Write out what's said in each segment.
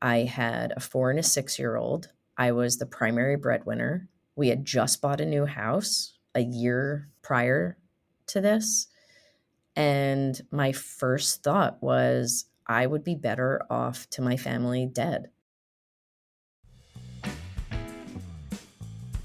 I had a 4 and a 6-year-old. I was the primary breadwinner. We had just bought a new house a year prior to this. And my first thought was I would be better off to my family dead.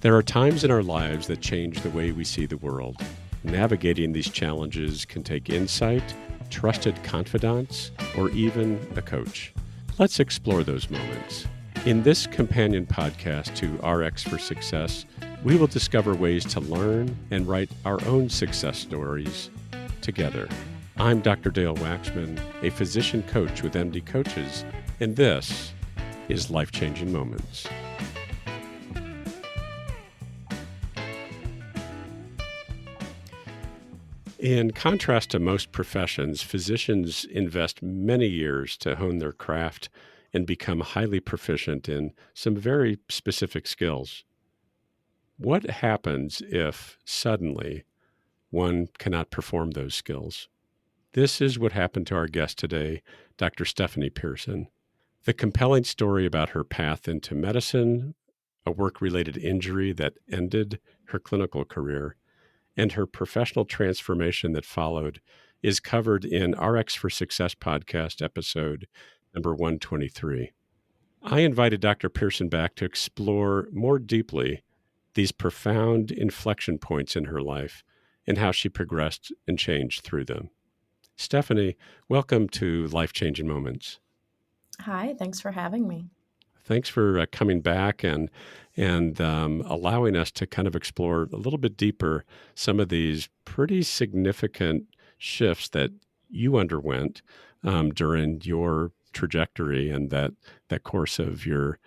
There are times in our lives that change the way we see the world. Navigating these challenges can take insight, trusted confidants, or even a coach. Let's explore those moments. In this companion podcast to RX for Success, we will discover ways to learn and write our own success stories together. I'm Dr. Dale Waxman, a physician coach with MD Coaches, and this is Life-Changing Moments. In contrast to most professions, physicians invest many years to hone their craft and become highly proficient in some very specific skills. What happens if suddenly one cannot perform those skills? This is what happened to our guest today, Dr. Stephanie Pearson. The compelling story about her path into medicine, a work-related injury that ended her clinical career, and her professional transformation that followed is covered in RX for Success podcast episode number 123. I invited Dr. Pearson back to explore more deeply these profound inflection points in her life and how she progressed and changed through them. Stephanie, welcome to Life-Changing Moments. Hi, thanks for having me. Thanks for coming back and allowing us to kind of explore a little bit deeper some of these pretty significant shifts that you underwent during your trajectory and that course of your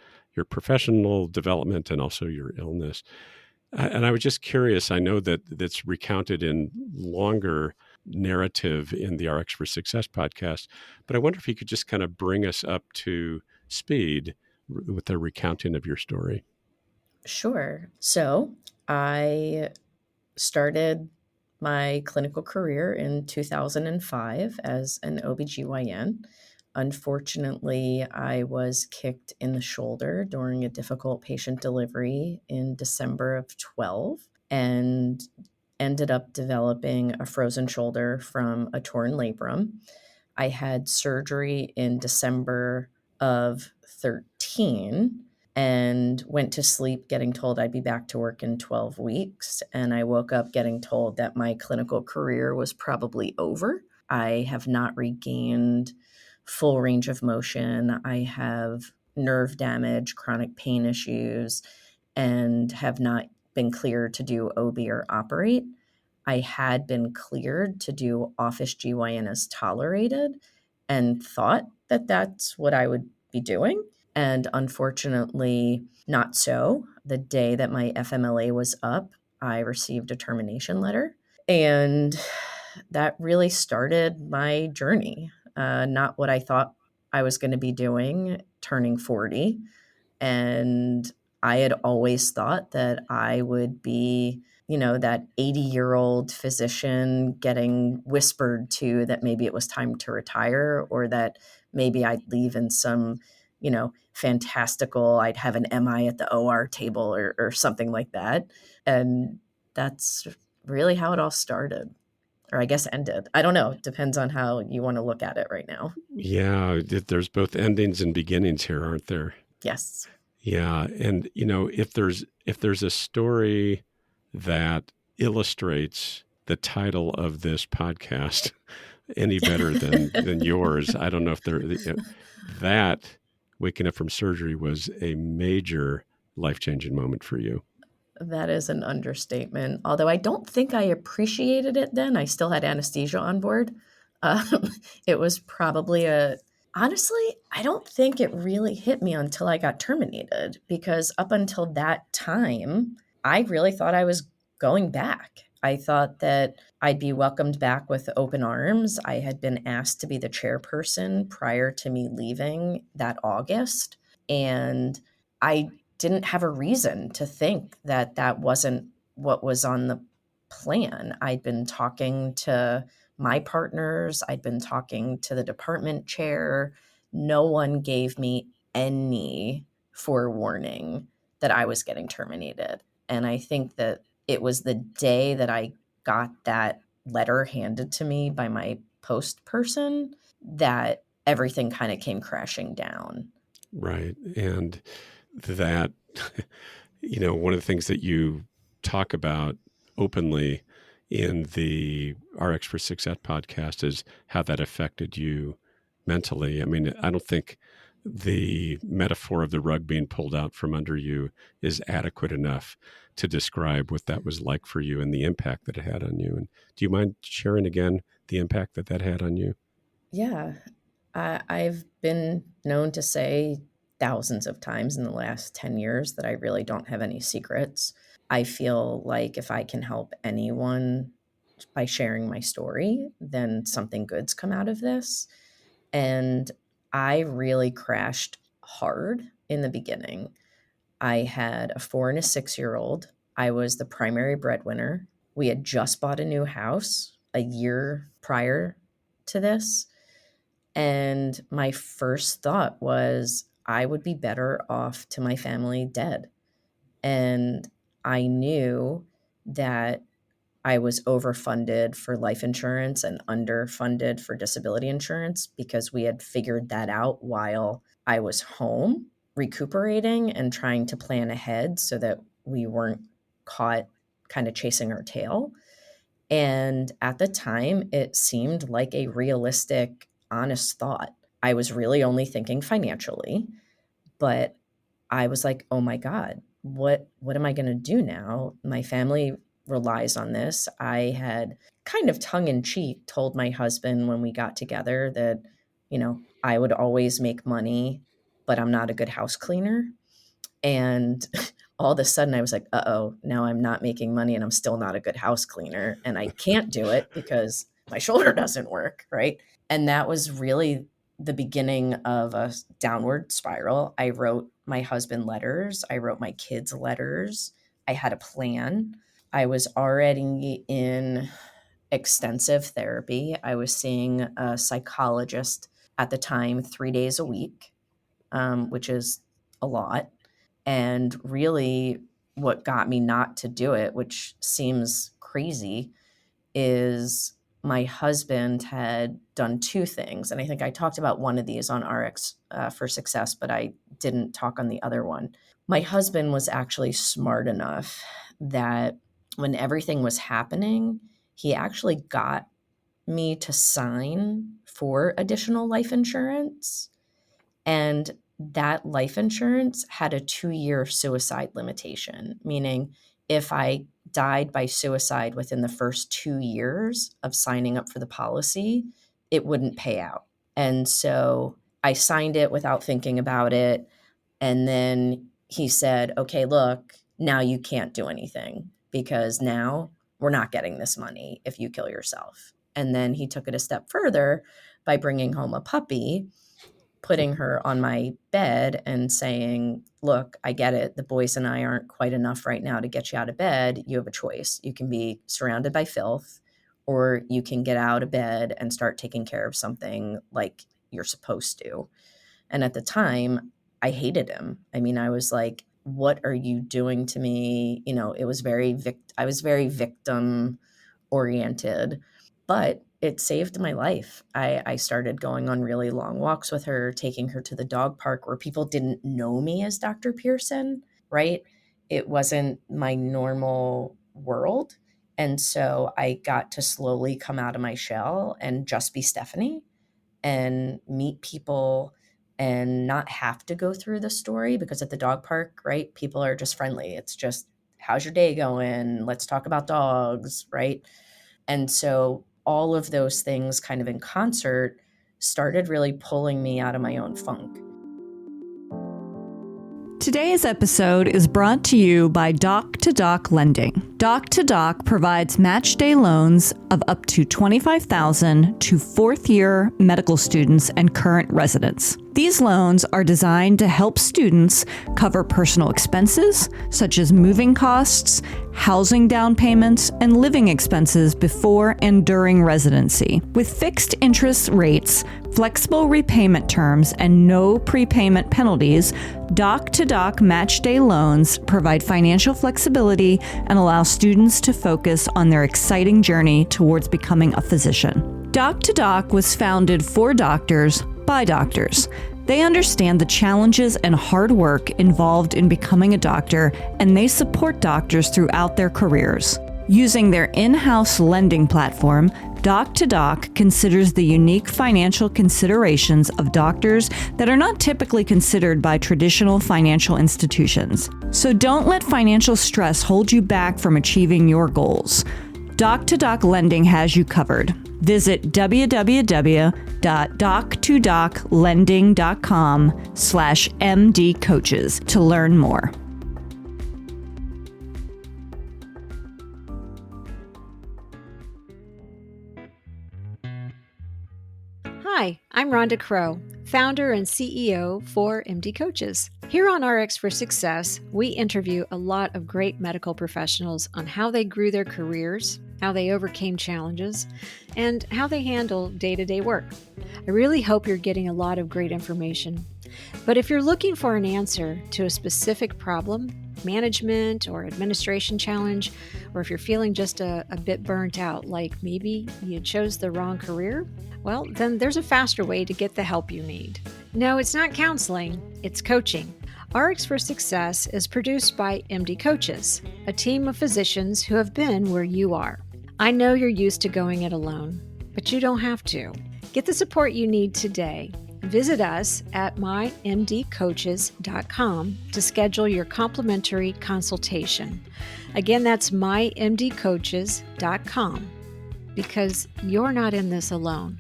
professional development and also your illness. And I was just curious. I know that that's recounted in longer narrative in the RX for Success podcast, but I wonder if you could just kind of bring us up to speed with the recounting of your story. Sure. So I started my clinical career in 2005 as an OBGYN. Unfortunately, I was kicked in the shoulder during a difficult patient delivery in December of 12 and ended up developing a frozen shoulder from a torn labrum. I had surgery in December of 13 and went to sleep getting told I'd be back to work in 12 weeks. And I woke up getting told that my clinical career was probably over. I have not regained full range of motion. I have nerve damage, chronic pain issues, and have not been cleared to do OB or operate. I had been cleared to do office GYN as tolerated and thought that that's what I would be doing. And unfortunately, not so. The day that my FMLA was up, I received a termination letter. And that really started my journey. Not what I thought I was going to be doing, turning 40. And I had always thought that I would be, that 80-year-old physician getting whispered to that maybe it was time to retire, or that maybe I'd leave in some, fantastical, I'd have an MI at the OR table or something like that. And that's really how it all started, or I guess ended. I don't know. It depends on how you want to look at it right now. Yeah, there's both endings and beginnings here, aren't there? Yes. Yeah, and if there's a story that illustrates the title of this podcast any better than yours, I don't know if that waking up from surgery was a major life-changing moment for you. That is an understatement. Although I don't think I appreciated it then. I still had anesthesia on board. It was probably honestly, I don't think it really hit me until I got terminated, because up until that time, I really thought I was going back. I thought that I'd be welcomed back with open arms. I had been asked to be the chairperson prior to me leaving that August. And I didn't have a reason to think that that wasn't what was on the plan. I'd been talking to my partners, I'd been talking to the department chair. No one gave me any forewarning that I was getting terminated. And I think that it was the day that I got that letter handed to me by my post person that everything kind of came crashing down. Right. And that, one of the things that you talk about openly in the RX for Success podcast is how that affected you mentally. I mean, I don't think the metaphor of the rug being pulled out from under you is adequate enough to describe what that was like for you and the impact that it had on you. And do you mind sharing again the impact that that had on you? Yeah. I've been known to say thousands of times in the last 10 years that I really don't have any secrets. I feel like if I can help anyone by sharing my story, then something good's come out of this. And I really crashed hard in the beginning. I had a 4 and a 6-year-old. I was the primary breadwinner. We had just bought a new house a year prior to this. And my first thought was, I would be better off to my family dead. And I knew that I was overfunded for life insurance and underfunded for disability insurance because we had figured that out while I was home recuperating and trying to plan ahead so that we weren't caught kind of chasing our tail. And at the time, it seemed like a realistic, honest thought. I was really only thinking financially, but I was like, "Oh my god, what am I going to do now? My family relies on this." I had kind of tongue in cheek told my husband when we got together that, I would always make money, but I'm not a good house cleaner. And all of a sudden I was like, "Uh-oh, now I'm not making money and I'm still not a good house cleaner and I can't do it because my shoulder doesn't work," right? And that was really the beginning of a downward spiral. I wrote my husband letters, I wrote my kids letters. I had a plan. I was already in extensive therapy. I was seeing a psychologist at the time 3 days a week, which is a lot. And really, what got me not to do it, which seems crazy, is my husband had done two things. And I think I talked about one of these on RX for Success, but I didn't talk on the other one. My husband was actually smart enough that when everything was happening, he actually got me to sign for additional life insurance. And that life insurance had a 2-year suicide limitation, meaning if I died by suicide within the first 2 years of signing up for the policy, it wouldn't pay out. And so I signed it without thinking about it. And then he said, "Okay, look, now you can't do anything because now we're not getting this money if you kill yourself." And then he took it a step further by bringing home a puppy, putting her on my bed and saying, "Look, I get it. The boys and I aren't quite enough right now to get you out of bed. You have a choice. You can be surrounded by filth, or you can get out of bed and start taking care of something like you're supposed to." And at the time, I hated him. I mean, I was like, "What are you doing to me?" It was I was very victim oriented, but it saved my life. I started going on really long walks with her, taking her to the dog park where people didn't know me as Dr. Pearson, right? It wasn't my normal world. And so I got to slowly come out of my shell and just be Stephanie and meet people and not have to go through the story, because at the dog park, right, people are just friendly. It's just, "How's your day going? Let's talk about dogs," right? And so all of those things kind of in concert started really pulling me out of my own funk. Today's episode is brought to you by Doc to Doc Lending. Doc to Doc provides match day loans of up to $25,000 to fourth-year medical students and current residents. These loans are designed to help students cover personal expenses, such as moving costs, housing down payments, and living expenses before and during residency. With fixed interest rates, flexible repayment terms, and no prepayment penalties, Doc to Doc Match Day loans provide financial flexibility and allow students to focus on their exciting journey towards becoming a physician. Doc to Doc was founded for doctors by doctors. They understand the challenges and hard work involved in becoming a doctor, and they support doctors throughout their careers. Using their in-house lending platform, Doc to Doc considers the unique financial considerations of doctors that are not typically considered by traditional financial institutions. So don't let financial stress hold you back from achieving your goals. Doc to Doc Lending has you covered. Visit www.doc2doclending.com/mdcoaches to learn more. Hi, I'm Rhonda Crow, founder and CEO for MD Coaches. Here on RX for Success, we interview a lot of great medical professionals on how they grew their careers, how they overcame challenges, and how they handle day-to-day work. I really hope you're getting a lot of great information. But if you're looking for an answer to a specific problem, management or administration challenge, or if you're feeling just a bit burnt out, like maybe you chose the wrong career, well, then there's a faster way to get the help you need. No, it's not counseling, it's coaching. RX for Success is produced by MD Coaches, a team of physicians who have been where you are. I know you're used to going it alone, but you don't have to. Get the support you need today. Visit us at mymdcoaches.com to schedule your complimentary consultation. Again, that's mymdcoaches.com, because you're not in this alone.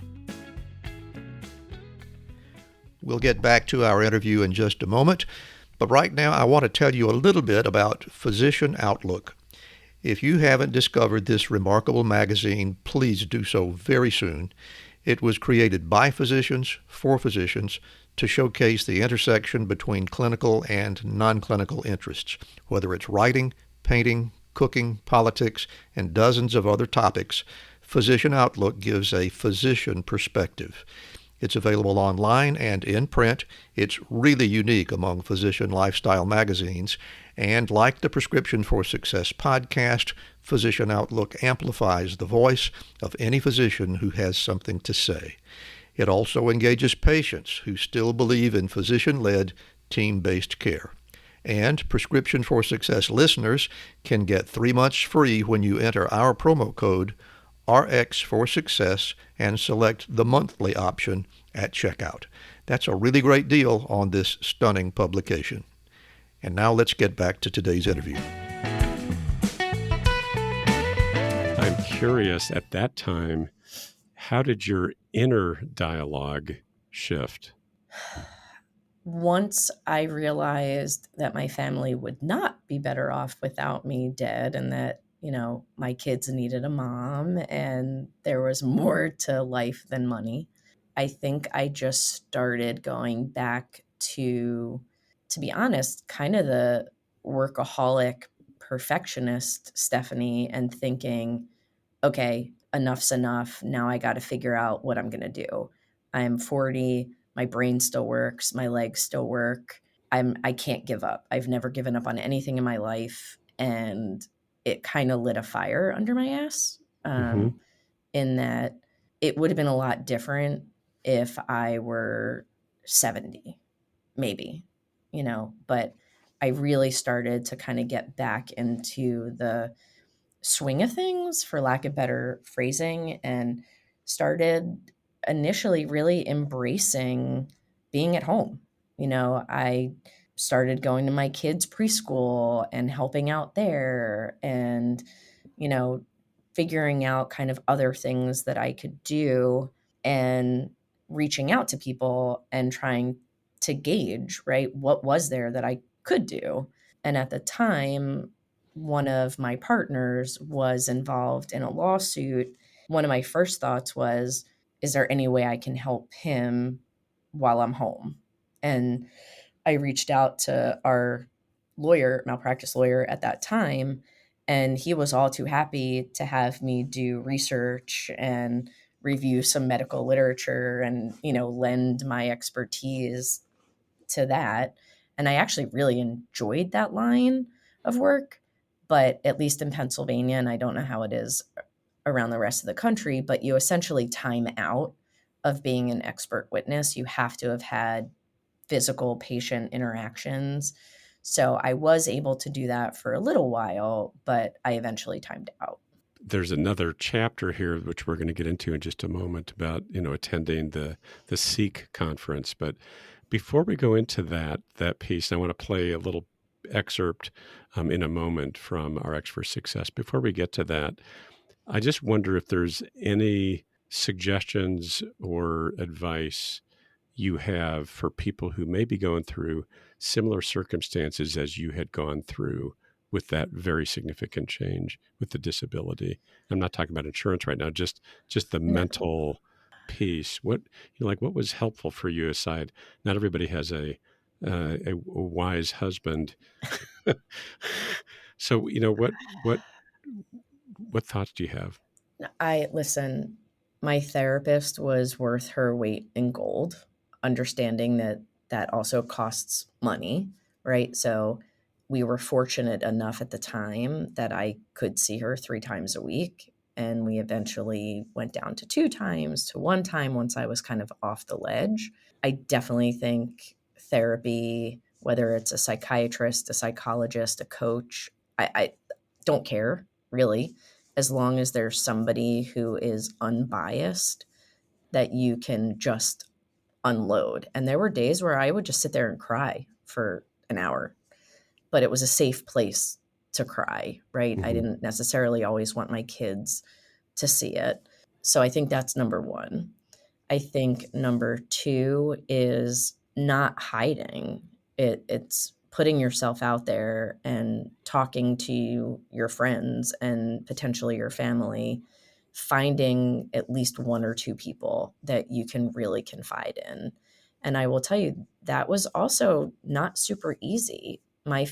We'll get back to our interview in just a moment, but right now I want to tell you a little bit about Physician Outlook. If you haven't discovered this remarkable magazine, please do so very soon. It was created by physicians, for physicians, to showcase the intersection between clinical and non-clinical interests, whether it's writing, painting, cooking, politics, and dozens of other topics. Physician Outlook gives a physician perspective. It's available online and in print. It's really unique among physician lifestyle magazines. And like the Prescription for Success podcast, Physician Outlook amplifies the voice of any physician who has something to say. It also engages patients who still believe in physician-led, team-based care. And Prescription for Success listeners can get 3 months free when you enter our promo code RX for Success and select the monthly option at checkout. That's a really great deal on this stunning publication. And now let's get back to today's interview. I'm curious, at that time, how did your inner dialogue shift? Once I realized that my family would not be better off without me dead, and that, my kids needed a mom and there was more to life than money, I think I just started going back to be honest, kind of the workaholic perfectionist Stephanie, and thinking, okay, enough's enough. Now I got to figure out what I'm going to do. I'm 40. My brain still works. My legs still work. I can't give up. I've never given up on anything in my life. And it kind of lit a fire under my ass, Mm-hmm. in that it would have been a lot different if I were 70, maybe, but I really started to kind of get back into the swing of things, for lack of better phrasing, and started initially really embracing being at home. I started going to my kids' preschool and helping out there, and, you know, figuring out kind of other things that I could do, and reaching out to people and trying to gauge, right, what was there that I could do. And at the time, one of my partners was involved in a lawsuit, one of my first thoughts was, is there any way I can help him while I'm home? And I reached out to our lawyer, malpractice lawyer at that time, and he was all too happy to have me do research and review some medical literature and, lend my expertise to that. And I actually really enjoyed that line of work, but at least in Pennsylvania, and I don't know how it is around the rest of the country, but you essentially time out of being an expert witness. You have to have had physical patient interactions. So I was able to do that for a little while, but I eventually timed out. There's another chapter here, which we're going to get into in just a moment, about attending the Seek conference. But before we go into that piece, I want to play a little excerpt in a moment from our X for Success. Before we get to that, I just wonder if there's any suggestions or advice you have for people who may be going through similar circumstances as you had gone through with that very significant change with the disability. I'm not talking about insurance right now, just the No. mental piece. What was helpful for you aside? Not everybody has a wise husband. So, what thoughts do you have? I listen, my therapist was worth her weight in gold, understanding that that also costs money, right? So we were fortunate enough at the time that I could see her 3 times a week. And we eventually went down to 2 times, to 1 time once I was kind of off the ledge. I definitely think therapy, whether it's a psychiatrist, a psychologist, a coach, I don't care really, as long as there's somebody who is unbiased that you can just unload. And there were days where I would just sit there and cry for an hour, but it was a safe place to cry, right? I Mhm. didn't necessarily always want my kids to see it. So I think that's number one. I think number two is not hiding. It's putting yourself out there and talking to your friends and potentially your family, finding at least one or two people that you can really confide in. And I will tell you, that was also not super easy. My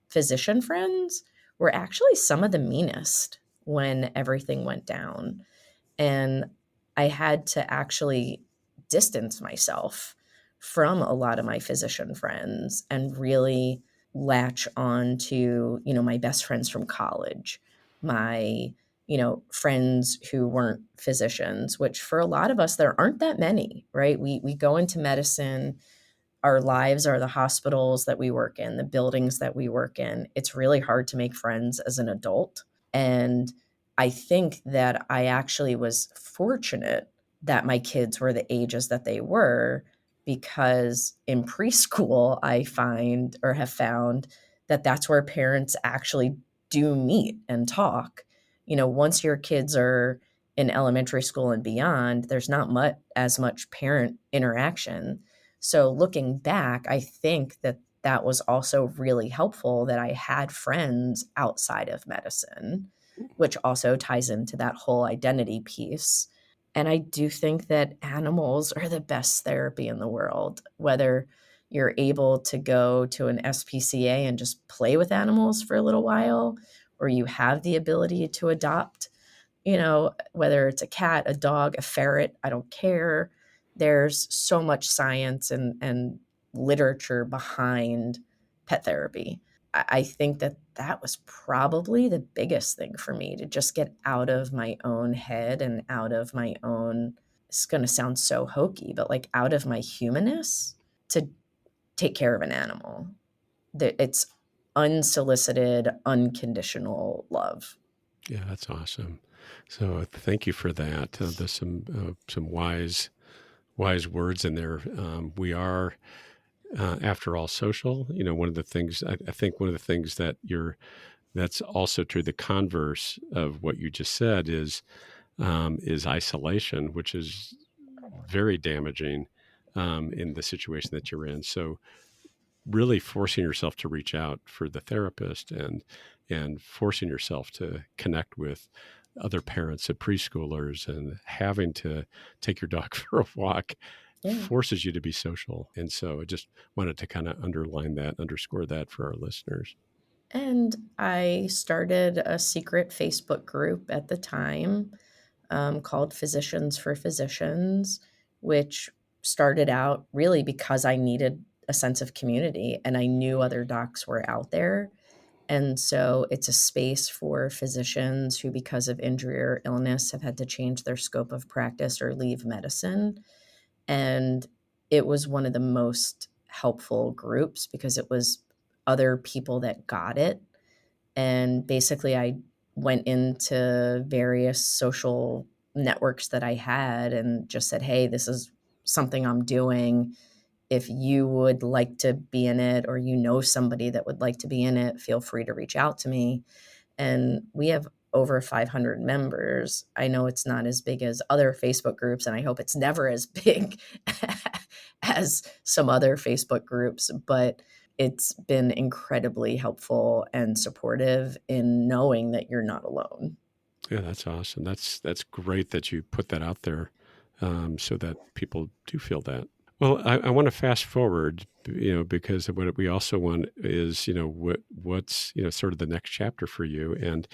physician friends were actually some of the meanest when everything went down. And I had to actually distance myself from a lot of my physician friends and really latch on to, my best friends from college, my, friends who weren't physicians, which for a lot of us, there aren't that many, right? We go into medicine, our lives are the hospitals that we work in, the buildings that we work in. It's really hard to make friends as an adult. And I think that I actually was fortunate that my kids were the ages that they were, because in preschool, I find or have found that that's where parents actually do meet and talk. Once your kids are in elementary school and beyond, there's not as much parent interaction. So looking back, I think that that was also really helpful that I had friends outside of medicine, which also ties into that whole identity piece. And I do think that animals are the best therapy in the world, whether you're able to go to an SPCA and just play with animals for a little while, or you have the ability to adopt, whether it's a cat, a dog, a ferret, I don't care. There's so much science and literature behind pet therapy. I think that that was probably the biggest thing for me, to just get out of my own head and out of my own, it's going to sound so hokey, but like out of my humanness to take care of an animal. That it's unsolicited, unconditional love. Yeah, that's awesome. So thank you for that. There's some wise words in there. We are, after all, social. One of the things I think one of the things that's also true. The converse of what you just said is isolation, which is very damaging in the situation that you're in. So really forcing yourself to reach out for the therapist and forcing yourself to connect with other parents of preschoolers and having to take your dog for a walk Yeah. forces you to be social. And so I just wanted to kind of underline that, underscore that for our listeners. And I started a secret Facebook group at the time called Physicians for Physicians, which started out really because I needed a sense of community and I knew other docs were out there. And so it's a space for physicians who, because of injury or illness, have had to change their scope of practice or leave medicine. And it was one of the most helpful groups because it was other people that got it. And basically, I went into various social networks that I had and just said, hey, this is something I'm doing. If you would like to be in it or you know somebody that would like to be in it, feel free to reach out to me. And we have over 500 members. I know it's not as big as other Facebook groups, and I hope it's never as big as some other Facebook groups, but it's been incredibly helpful and supportive in knowing that you're not alone. Yeah, that's awesome. That's great that you put that out there, so that people do feel that. Well, I want to fast forward, because what we also want is, what's, sort of the next chapter for you. And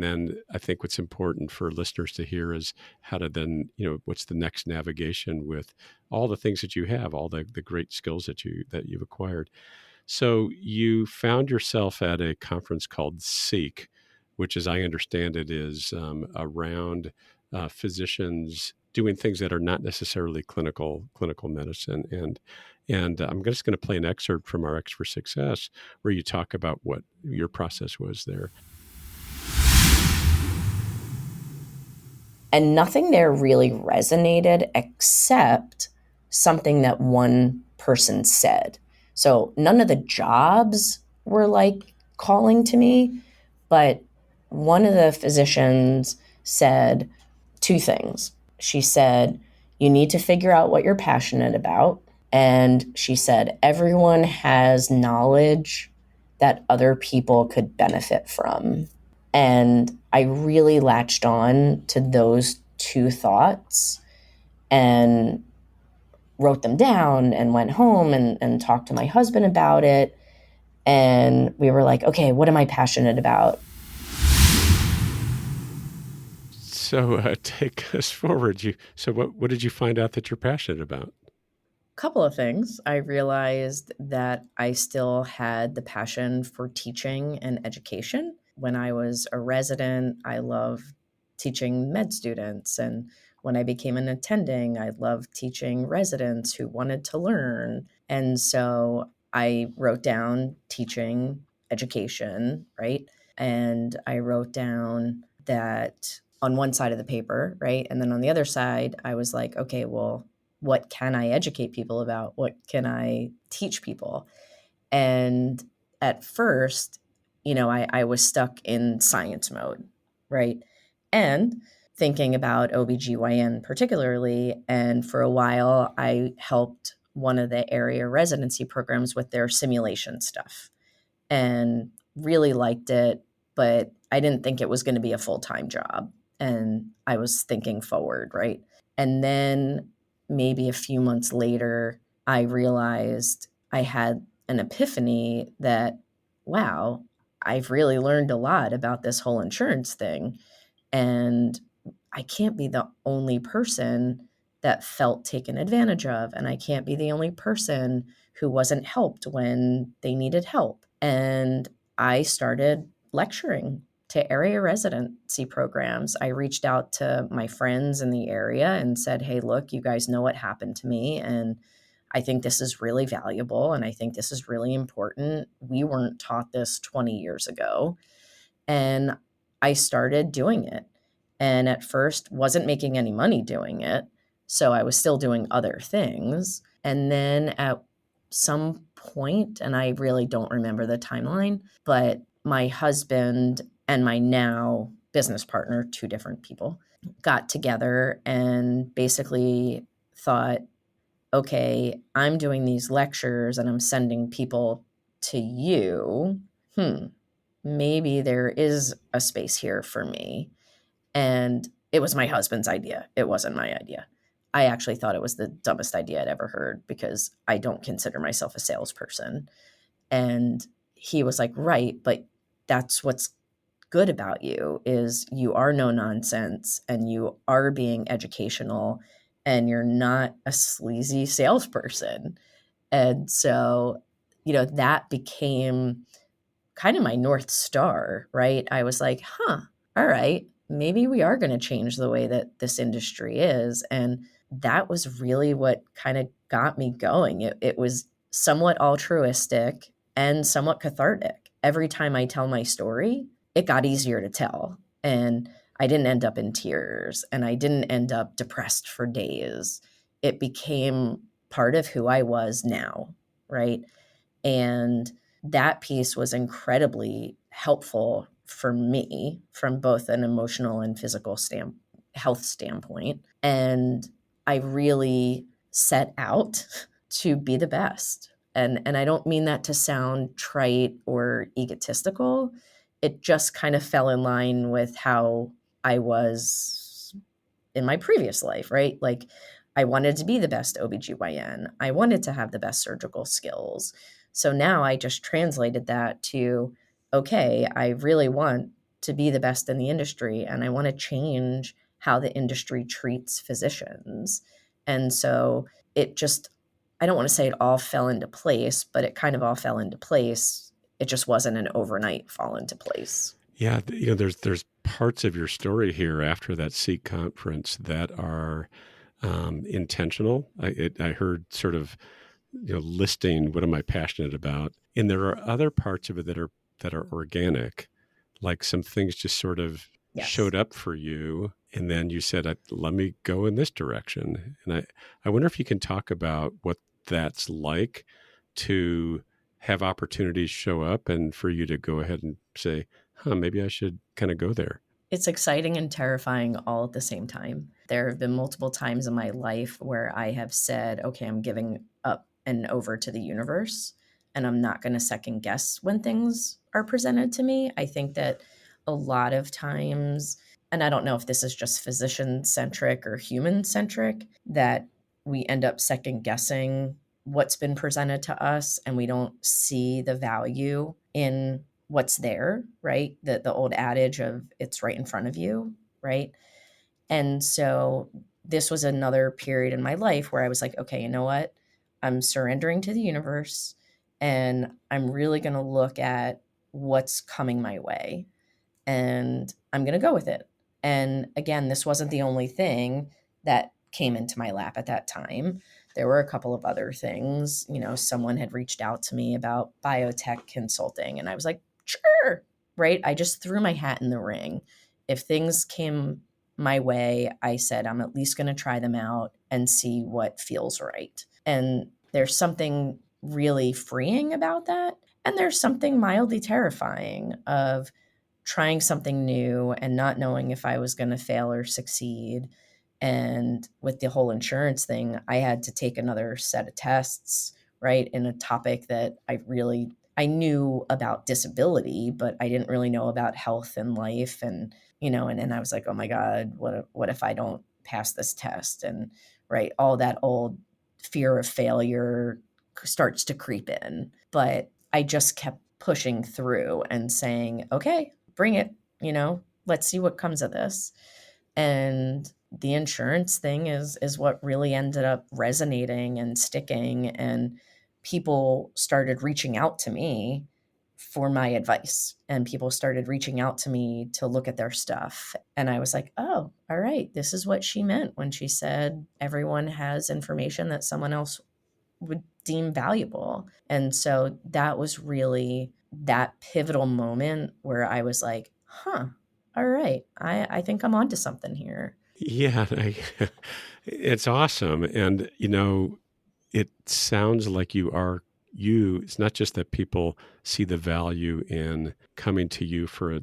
then I think what's important for listeners to hear is how to then, what's the next navigation with all the things that you have, all the great skills that you've acquired. So you found yourself at a conference called Seek, which, as I understand it, is around physicians doing things that are not necessarily clinical medicine. And I'm just going to play an excerpt from our X for Success, where you talk about what your process was there. And nothing there really resonated except something that one person said. So none of the jobs were like calling to me, but one of the physicians said two things. She said, you need to figure out what you're passionate about. And she said, everyone has knowledge that other people could benefit from. And I really latched on to those two thoughts and wrote them down and went home and talked to my husband about it. And we were like, okay, what am I passionate about? So take us forward. So what did you find out that you're passionate about? Couple of things. I realized that I still had the passion for teaching and education. When I was a resident, I loved teaching med students. And when I became an attending, I loved teaching residents who wanted to learn. And so I wrote down teaching education, right? And I wrote down that on one side of the paper, right? And then on the other side, I was like, okay, well, what can I educate people about? What can I teach people? And at first, I was stuck in science mode, right? And thinking about OBGYN particularly. And for a while, I helped one of the area residency programs with their simulation stuff and really liked it, but I didn't think it was going to be a full-time job. And I was thinking forward, right? And then maybe a few months later, I realized I had an epiphany that, wow, I've really learned a lot about this whole insurance thing. And I can't be the only person that felt taken advantage of. And I can't be the only person who wasn't helped when they needed help. And I started lecturing to area residency programs. I reached out to my friends in the area and said, hey, look, you guys know what happened to me. And I think this is really valuable. And I think this is really important. We weren't taught this 20 years ago. And I started doing it. And at first wasn't making any money doing it. So I was still doing other things. And then at some point, and I really don't remember the timeline, but my husband and my now business partner, two different people, got together and basically thought, okay, I'm doing these lectures and I'm sending people to you. maybe there is a space here for me. And it was my husband's idea. It wasn't my idea. I actually thought it was the dumbest idea I'd ever heard because I don't consider myself a salesperson. And he was like, right, but that's what's good about you is you are no nonsense and you are being educational and you're not a sleazy salesperson. And so, that became kind of my North Star, right? I was like, all right, maybe we are going to change the way that this industry is. And that was really what kind of got me going. It was somewhat altruistic and somewhat cathartic. Every time I tell my story, it got easier to tell. And I didn't end up in tears and I didn't end up depressed for days. It became part of who I was now, right? And that piece was incredibly helpful for me from both an emotional and physical health standpoint. And I really set out to be the best. And I don't mean that to sound trite or egotistical. It just kind of fell in line with how I was in my previous life, right? Like I wanted to be the best OBGYN. I wanted to have the best surgical skills. So now I just translated that to, okay, I really want to be the best in the industry and I want to change how the industry treats physicians. And so it just, I don't want to say it all fell into place, but it kind of all fell into place. It just wasn't an overnight fall into place. Yeah, there's parts of your story here after that Seek conference that are intentional. I heard sort of listing what am I passionate about, and there are other parts of it that are organic, like some things just sort of Yes. showed up for you, and then you said, "Let me go in this direction." And I wonder if you can talk about what that's like to have opportunities show up and for you to go ahead and say, maybe I should kind of go there. It's exciting and terrifying all at the same time. There have been multiple times in my life where I have said, okay, I'm giving up and over to the universe, and I'm not going to second guess when things are presented to me. I think that a lot of times, and I don't know if this is just physician centric or human centric, that we end up second guessing what's been presented to us and we don't see the value in what's there, right? The old adage of it's right in front of you, right? And so this was another period in my life where I was like, okay, you know what? I'm surrendering to the universe and I'm really going to look at what's coming my way and I'm going to go with it. And again, this wasn't the only thing that came into my lap at that time. There were a couple of other things. Someone had reached out to me about biotech consulting, and I was like, sure, right? I just threw my hat in the ring. If things came my way, I said, I'm at least going to try them out and see what feels right. And there's something really freeing about that. And there's something mildly terrifying of trying something new and not knowing if I was going to fail or succeed. And with the whole insurance thing, I had to take another set of tests, right, in a topic that I knew about disability, but I didn't really know about health and life. And, and I was like, oh my God, what if I don't pass this test? And right, all that old fear of failure starts to creep in. But I just kept pushing through and saying, okay, bring it, let's see what comes of this. And the insurance thing is what really ended up resonating and sticking. And people started reaching out to me for my advice. And people started reaching out to me to look at their stuff. And I was like, oh, all right, this is what she meant when she said everyone has information that someone else would deem valuable. And so that was really that pivotal moment where I was like, all right, I think I'm onto something here. Yeah, it's awesome. And, it sounds like it's not just that people see the value in coming to you for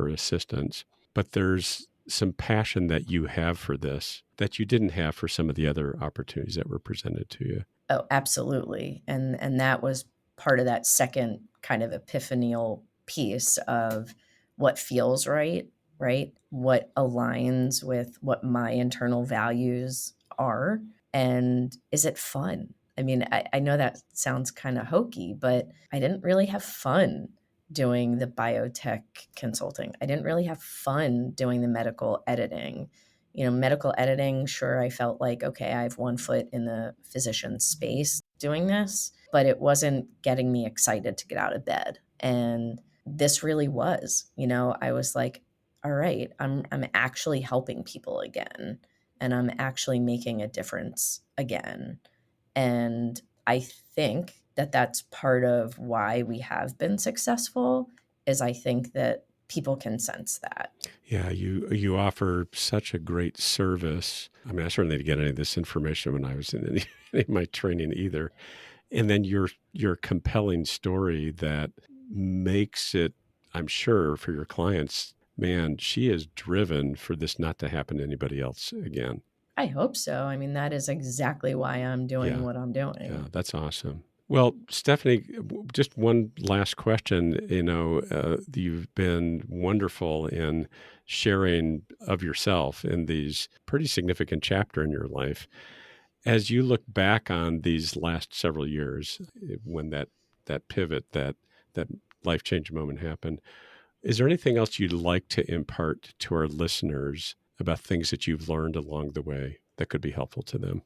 assistance, but there's some passion that you have for this that you didn't have for some of the other opportunities that were presented to you. Oh, absolutely. And that was part of that second kind of epiphanial piece of what feels right, right? What aligns with what my internal values are, and is it fun? I mean, I know that sounds kind of hokey, but I didn't really have fun doing the biotech consulting. I didn't really have fun doing the medical editing. Medical editing, sure, I felt like, okay, I have one foot in the physician space doing this, but it wasn't getting me excited to get out of bed. And this really was, I was like, all right, I'm actually helping people again, and I'm actually making a difference again. And I think that that's part of why we have been successful, is I think that people can sense that. Yeah, you offer such a great service. I mean, I certainly didn't get any of this information when I was in any of my training either. And then your compelling story that makes it, I'm sure, for your clients, man, she is driven for this not to happen to anybody else again. I hope so. I mean, that is exactly why I'm doing Yeah, what I'm yeah, doing. that's awesome. Well, Stephanie, just one last question. You've been wonderful in sharing of yourself in these pretty significant chapter in your life. As you look back on these last several years, when that pivot, that life changing moment happened, is there anything else you'd like to impart to our listeners about things that you've learned along the way that could be helpful to them?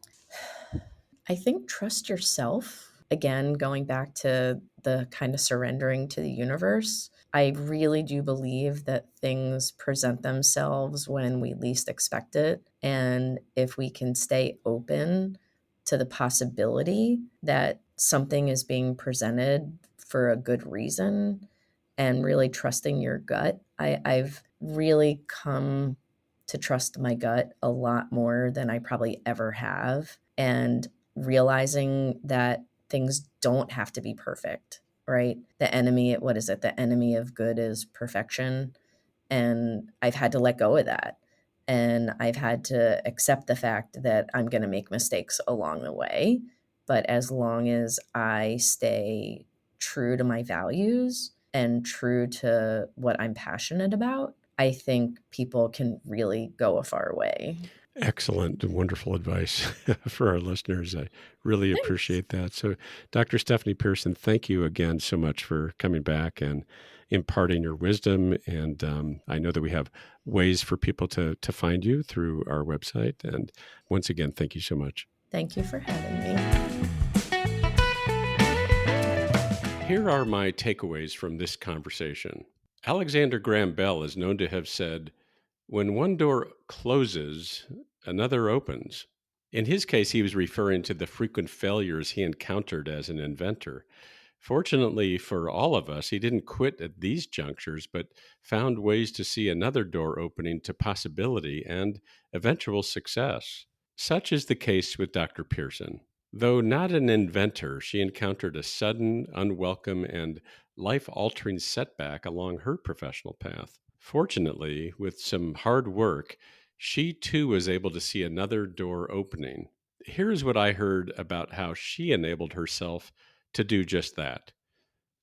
I think trust yourself. Again, going back to the kind of surrendering to the universe, I really do believe that things present themselves when we least expect it. And if we can stay open to the possibility that something is being presented for a good reason, and really trusting your gut, I've really come to trust my gut a lot more than I probably ever have. And realizing that things don't have to be perfect, right? What is it? The enemy of good is perfection. And I've had to let go of that. And I've had to accept the fact that I'm going to make mistakes along the way. But as long as I stay true to my values and true to what I'm passionate about, I think people can really go a far way. Excellent and wonderful advice for our listeners. I really Thanks. appreciate that. So, Dr. Stephanie Pearson, thank you again so much for coming back and imparting your wisdom. And I know that we have ways for people to find you through our website. And once again, thank you so much. Thank you for having me. Here are my takeaways from this conversation. Alexander Graham Bell is known to have said, "When one door closes, another opens." In his case, he was referring to the frequent failures he encountered as an inventor. Fortunately for all of us, he didn't quit at these junctures, but found ways to see another door opening to possibility and eventual success. Such is the case with Dr. Pearson. Though not an inventor, she encountered a sudden, unwelcome, and life altering setback along her professional path. Fortunately, with some hard work, she too was able to see another door opening. Here's what I heard about how she enabled herself to do just that.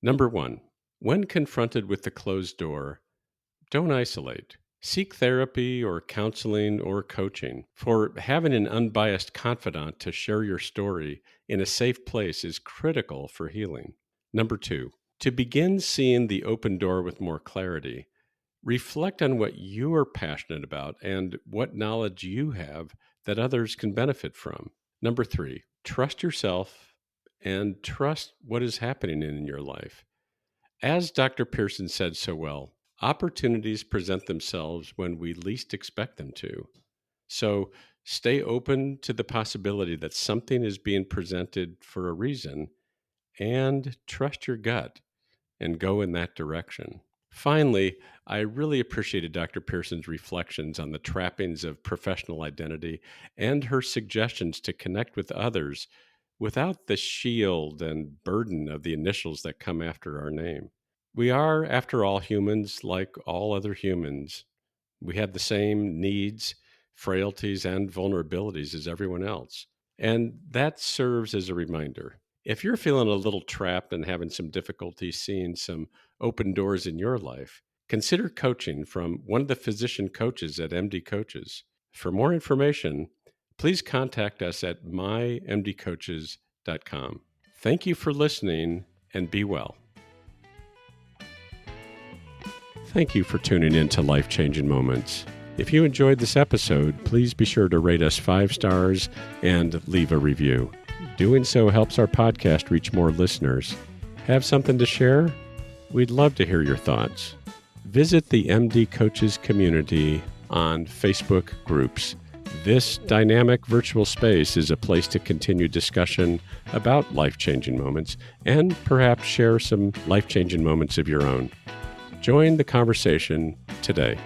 Number one, when confronted with the closed door, don't isolate. Seek therapy or counseling or coaching, for having an unbiased confidant to share your story in a safe place is critical for healing. Number two, to begin seeing the open door with more clarity, reflect on what you are passionate about and what knowledge you have that others can benefit from. Number three, trust yourself and trust what is happening in your life. As Dr. Pearson said so well, opportunities present themselves when we least expect them to. So stay open to the possibility that something is being presented for a reason and trust your gut and go in that direction. Finally, I really appreciated Dr. Pearson's reflections on the trappings of professional identity and her suggestions to connect with others without the shield and burden of the initials that come after our name. We are, after all, humans like all other humans. We have the same needs, frailties, and vulnerabilities as everyone else. And that serves as a reminder. If you're feeling a little trapped and having some difficulty seeing some open doors in your life, consider coaching from one of the physician coaches at MD Coaches. For more information, please contact us at mymdcoaches.com. Thank you for listening and be well. Thank you for tuning in to Life Changing Moments. If you enjoyed this episode, please be sure to rate us 5 stars and leave a review. Doing so helps our podcast reach more listeners. Have something to share? We'd love to hear your thoughts. Visit the MD Coaches community on Facebook groups. This dynamic virtual space is a place to continue discussion about life-changing moments and perhaps share some life-changing moments of your own. Join the conversation today.